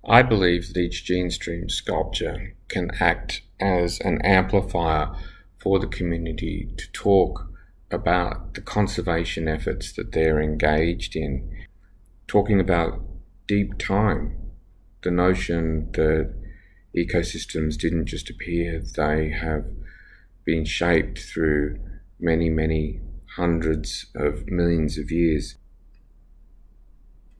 I believe that each Genestream sculpture can act as an amplifier for the community to talk about the conservation efforts that they're engaged in, talking about deep time, the notion that ecosystems didn't just appear, they have been shaped through many, many hundreds of millions of years.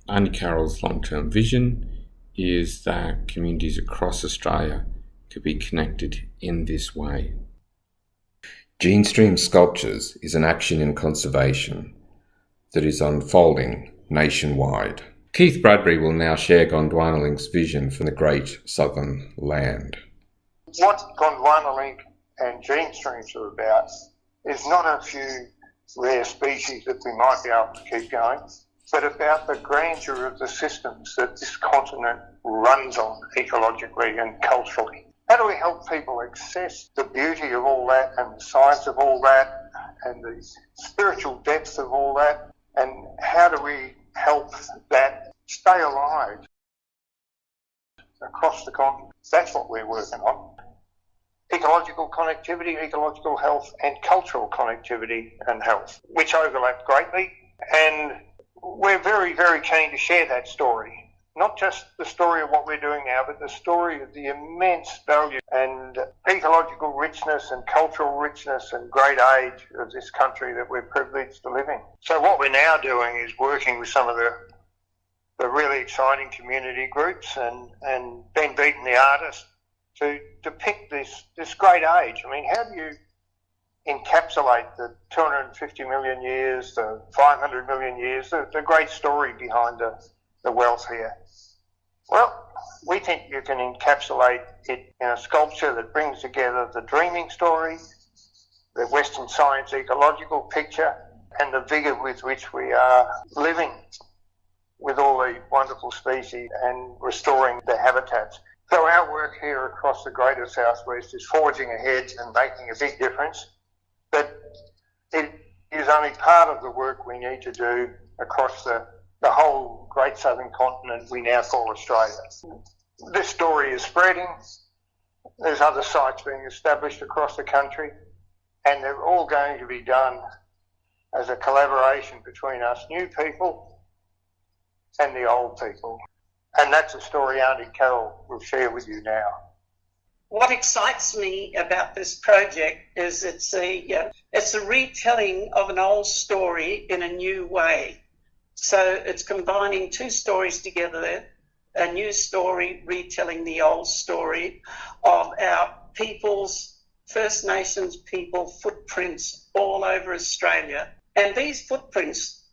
Andy Carroll's long-term vision is that communities across Australia could be connected in this way. Genestream Sculptures is an action in conservation that is unfolding nationwide. Keith Bradbury will now share Gondwanallink's vision for the Great Southern Land. What Gondwanalink and Genestreams are about is not a few rare species that we might be able to keep going, but about the grandeur of the systems that this continent runs on ecologically and culturally. How do we help people access the beauty of all that and the science of all that and the spiritual depth of all that? And how do we help that stay alive across the continent? That's what we're working on. Ecological connectivity, ecological health, and cultural connectivity and health, which overlap greatly. And we're very, very keen to share that story. Not just the story of what we're doing now, but the story of the immense value and ecological richness and cultural richness and great age of this country that we're privileged to live in. So what we're now doing is working with some of the really exciting community groups and Ben Beaton, the artist, to depict this great age. I mean, how do you encapsulate the 250 million years, the 500 million years, the great story behind the wealth here? Well, we think you can encapsulate it in a sculpture that brings together the dreaming story, the Western science ecological picture, and the vigour with which we are living with all the wonderful species and restoring the habitats. So our work here across the greater southwest is forging ahead and making a big difference, but it is only part of the work we need to do across the whole great southern continent we now call Australia. This story is spreading. There's other sites being established across the country, and they're all going to be done as a collaboration between us new people and the old people. And that's a story Auntie Carol will share with you now. What excites me about this project is it's a retelling of an old story in a new way. So it's combining two stories together, a new story retelling the old story of our people's, First Nations people, footprints all over Australia. And these footprints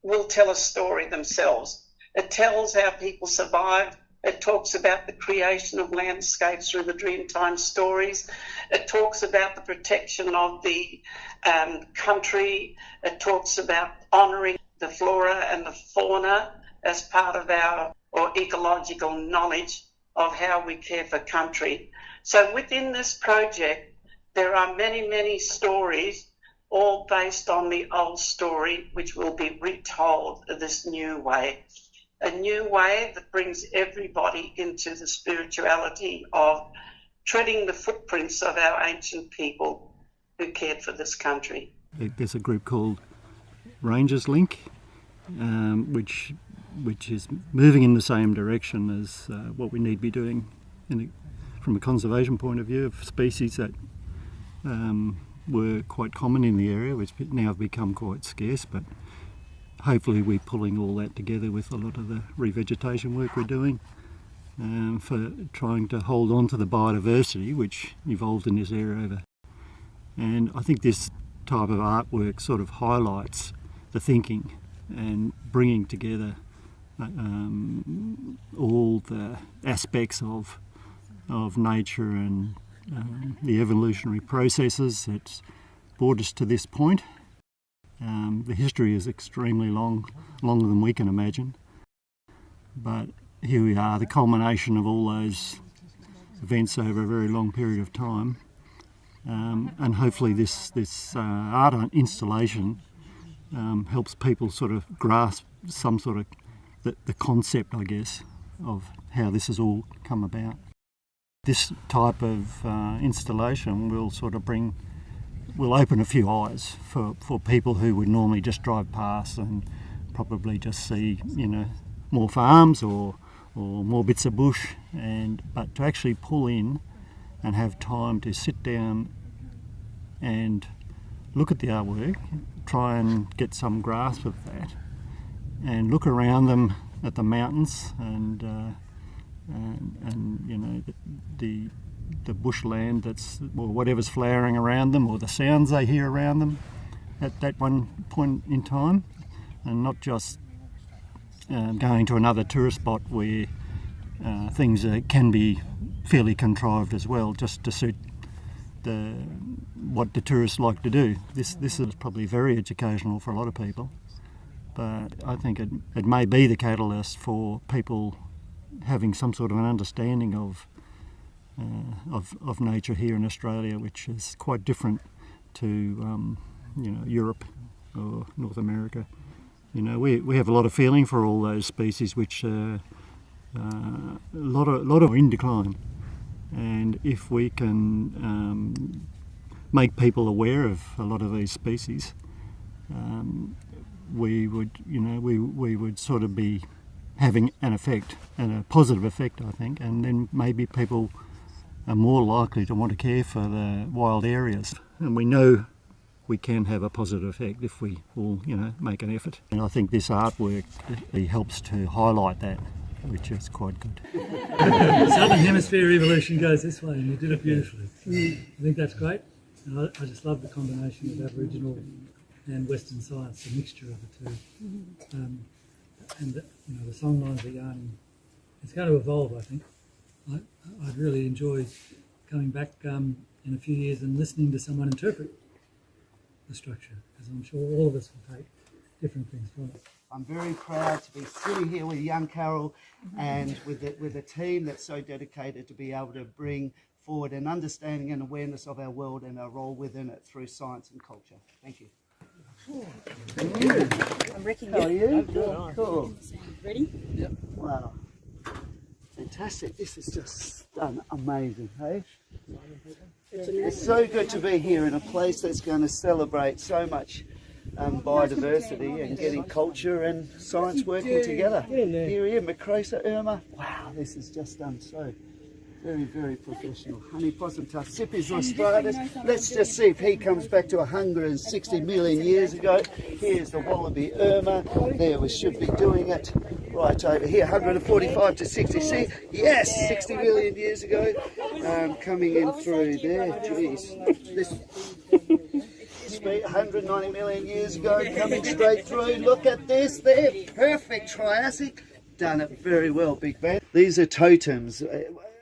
will tell a story themselves. It tells how people survived. It talks about the creation of landscapes through the Dreamtime stories. It talks about the protection of the country. It talks about honouring the flora and the fauna as part of our ecological knowledge of how we care for country. So within this project, there are many, many stories, all based on the old story, which will be retold this new way. A new way that brings everybody into the spirituality of treading the footprints of our ancient people who cared for this country. There's a group called Rangers Link, which is moving in the same direction as what we need to be doing from a conservation point of view of species that were quite common in the area, which now have become quite scarce, but hopefully we're pulling all that together with a lot of the revegetation work we're doing for trying to hold on to the biodiversity which evolved in this area. And I think this type of artwork sort of highlights the thinking and bringing together all the aspects of nature and the evolutionary processes that's brought us to this point. The history is extremely long, longer than we can imagine. But here we are, the culmination of all those events over a very long period of time. And hopefully this art installation helps people sort of grasp some sort of the concept, I guess, of how this has all come about. This type of installation will sort of will open a few eyes for people who would normally just drive past and probably just see, more farms or more bits of bush, but to actually pull in and have time to sit down and look at the artwork, try and get some grasp of that, and look around them at the mountains and the bushland or whatever's flowering around them, or the sounds they hear around them at that one point in time, and not just going to another tourist spot where things can be fairly contrived as well, just to suit what the tourists like to do. This is probably very educational for a lot of people, but I think it may be the catalyst for people having some sort of an understanding of nature here in Australia, which is quite different to Europe or North America. We have a lot of feeling for all those species which a lot of are in decline, and if we can make people aware of a lot of these species, we would sort of be having an effect, and a positive effect, I think, and then maybe people are more likely to want to care for the wild areas. And we know we can have a positive effect if we all, make an effort. And I think this artwork helps to highlight that, which is quite good. Southern Hemisphere evolution goes this way, and you did it beautifully. I think that's great. And I just love the combination of Aboriginal and Western science, the mixture of the two. And the songlines are yarning. It's going to evolve, I think. I'd really enjoy coming back in a few years and listening to someone interpret the structure, because I'm sure all of us will take different things from it. I'm very proud to be sitting here with young Carol and with a team that's so dedicated to be able to bring forward an understanding and awareness of our world and our role within it through science and culture. Thank you. Thank you. I'm Ricky. How are you? Cool. Ready? Yep. Wow. Fantastic. This is just done amazing, hey? It's so good to be here in a place that's going to celebrate so much biodiversity and getting culture and science working together. Here, Macrosa, Irma. Wow, this is just done so very, very professional. Honey possum tuft, Sippis rostratus. Let's just see if he comes back to 160 million years ago. Here's the wallaby Irma. There we should be doing it. Right over here, 145 to 60. See, yes, 60 million years ago. Coming in through there. Jeez. This 190 million years ago, coming straight through. Look at this there. Perfect Triassic. Done it very well, Big Ben. These are totems.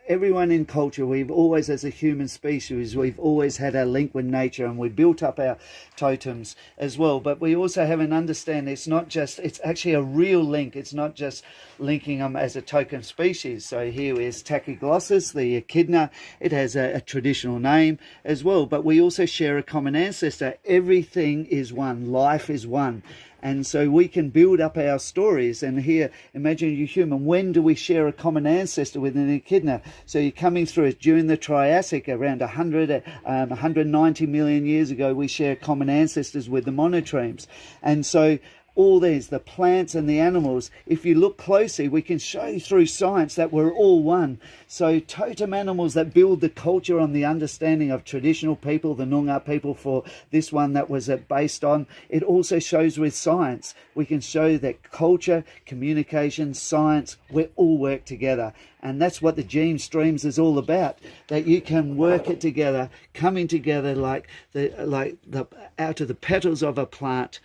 Everyone in culture, we've always, as a human species, we've always had our link with nature, and we built up our totems as well. But we also have an understanding it's actually a real link. It's not just linking them as a token species. So here is Tachyglossus, the echidna. It has a traditional name as well, but we also share a common ancestor. Everything is one. Life is one. And so we can build up our stories. And here, imagine you're human. When do we share a common ancestor with an echidna? So you're coming through it during the Triassic, around 190 million years ago, we share common ancestors with the monotremes. And so all these, the plants and the animals, if you look closely, we can show you through science that we're all one. So totem animals that build the culture on the understanding of traditional people, the Noongar people for this one that was based on, it also shows with science. We can show that culture, communication, science, we all work together. And that's what the gene streams is all about, that you can work it together, coming together like the out of the petals of a plant.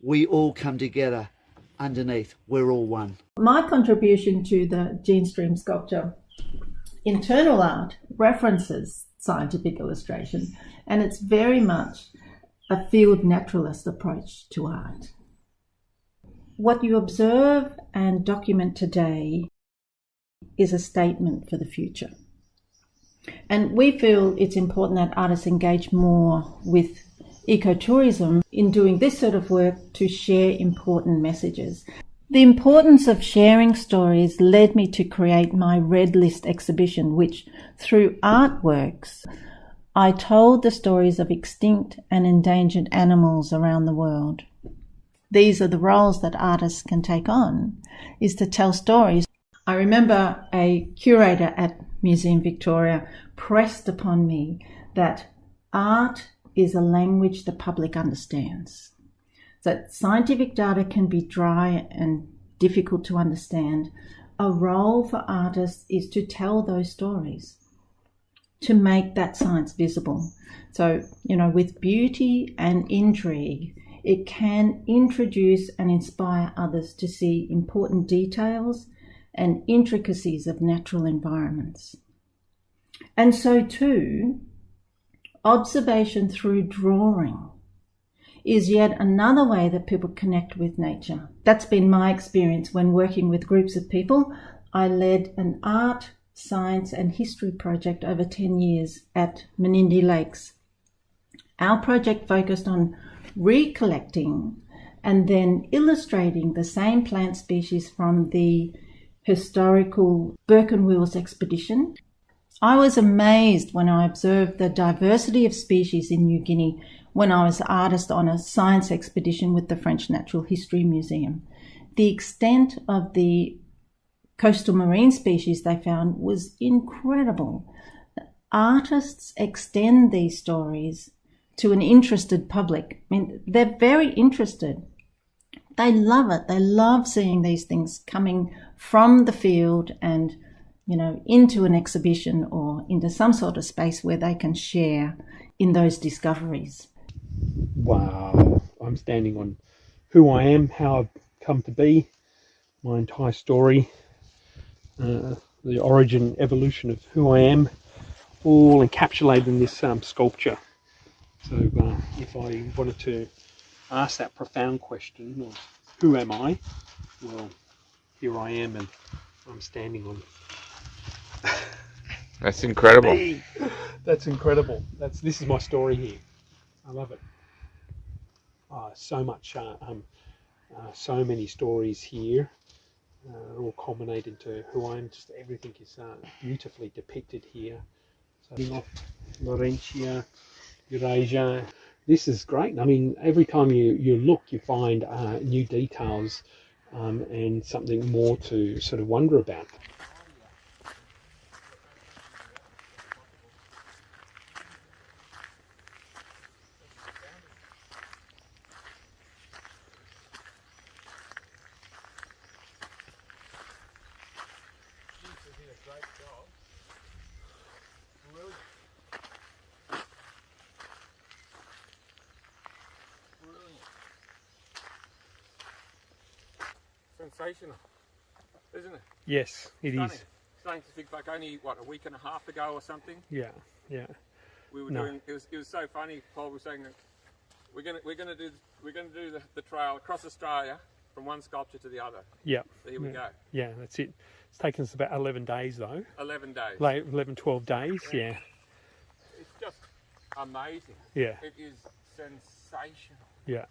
We all come together underneath. We're all one. My contribution to the Genestream sculpture internal art references scientific illustration, and it's very much a field naturalist approach to art. What you observe and document today is a statement for the future. And we feel it's important that artists engage more with ecotourism in doing this sort of work to share important messages. The importance of sharing stories led me to create my Red List exhibition, which, through artworks, I told the stories of extinct and endangered animals around the world. These are the roles that artists can take on, is to tell stories. I remember a curator at Museum Victoria pressed upon me that art is a language the public understands. That scientific data can be dry and difficult to understand. A role for artists is to tell those stories, to make that science visible. So, with beauty and intrigue, it can introduce and inspire others to see important details and intricacies of natural environments. And so too, observation through drawing is yet another way that people connect with nature. That's been my experience when working with groups of people. I led an art, science and history project over 10 years at Menindee Lakes. Our project focused on recollecting and then illustrating the same plant species from the historical Burke and Wills expedition. I was amazed when I observed the diversity of species in New Guinea when I was artist on a science expedition with the French Natural History Museum. The extent of the coastal marine species they found was incredible. Artists extend these stories to an interested public. I mean, they're very interested. They love it. They love seeing these things coming from the field and, into an exhibition or into some sort of space where they can share in those discoveries. Wow. I'm standing on who I am, how I've come to be, my entire story, the origin, evolution of who I am, all encapsulated in this sculpture. So if I wanted to ask that profound question of who am I, well, here I am and I'm standing on. That's incredible. That's incredible. This is my story here. I love it. So much, so many stories here, all culminate into who I am. Just everything is beautifully depicted here. So, Laurentia, Eurasia. This is great. I mean, every time you look, you find new details and something more to sort of wonder about. Sensational, isn't it? Yes, it Stunning. is. Starting to think back only a week and a half ago or something. Yeah. We were doing. It was so funny. Paul was saying that we're gonna do the trail across Australia from one sculpture to the other. Yeah. So here we go. Yeah, that's it. It's taken us about 11 days though. 11 days. 11, 12 days. Yeah. It's just amazing. Yeah. It is sensational. Yeah.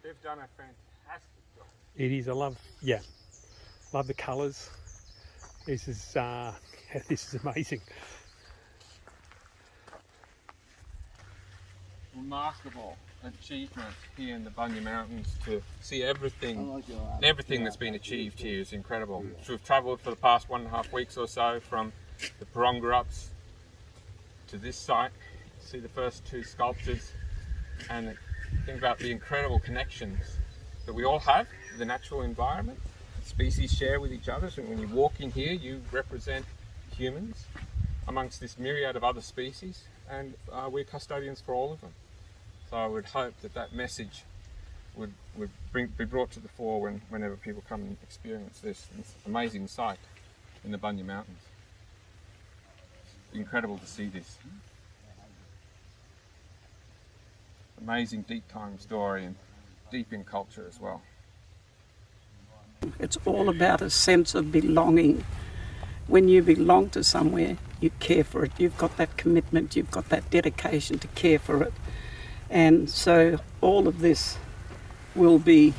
They've done a fantastic job. It is. I love the colours. This is amazing. Remarkable achievement here in the Bunya Mountains to see everything that's been achieved here is incredible. So we've travelled for the past 1.5 weeks or so from the Parongarups to this site to see the first two sculptures and think about the incredible connections that we all have with the natural environment. Species share with each other, so when you walk in here you represent humans amongst this myriad of other species, and we're custodians for all of them. So I would hope that message would be brought to the fore whenever people come and experience this amazing site in the Bunya Mountains. Incredible to see this. Amazing deep time story and deep in culture as well. It's all about a sense of belonging. When you belong to somewhere, you care for it. You've got that commitment, you've got that dedication to care for it. And so all of this will be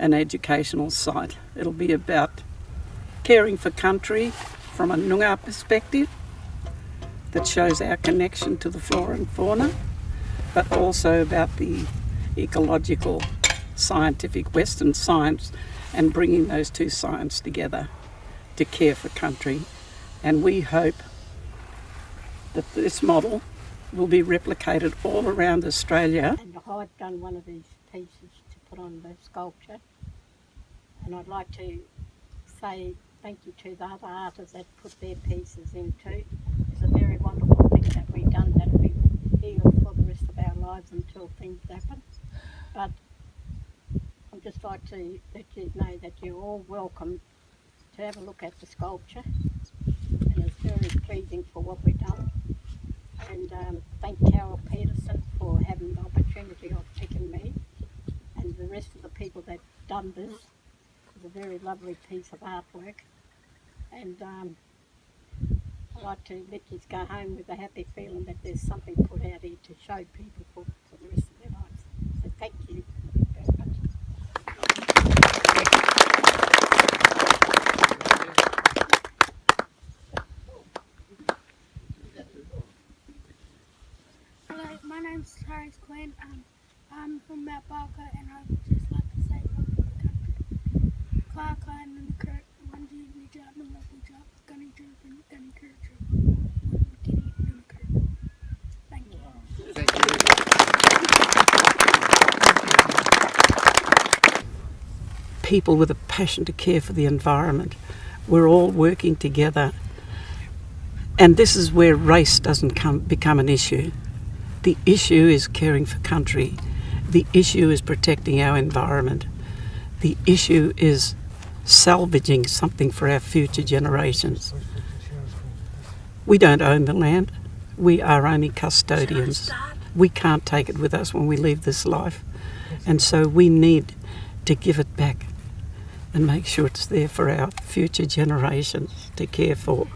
an educational site. It'll be about caring for country from a Noongar perspective that shows our connection to the flora and fauna, but also about the ecological, scientific Western science and bringing those two sciences together to care for country. And we hope that this model will be replicated all around Australia. And I've done one of these pieces to put on the sculpture, and I'd like to say thank you to the other artists that put their pieces in too. It's a very wonderful thing that we've done that we heal for the rest of our lives until things happen. But I'd just like to let you know that you're all welcome to have a look at the sculpture, and it's very pleasing for what we've done. And thank Carol Peterson for having the opportunity of picking me, and the rest of the people that done this. It's a very lovely piece of artwork, and I'd like to let you go home with a happy feeling that there's something put out here to show people for the rest of their lives. So thank you very much. Hello, my name's Harris Quinn. I'm from Mount Barker, and I would just like to say welcome to country. Clark and the Kirk, one G, we job, no lovely job, gunny jerk, and gunny Kirk, Thank you. Thank you. People with a passion to care for the environment. We're all working together, and this is where race doesn't become an issue. The issue is caring for country. The issue is protecting our environment. The issue is salvaging something for our future generations. We don't own the land. We are only custodians. We can't take it with us when we leave this life. And so we need to give it back and make sure it's there for our future generations to care for.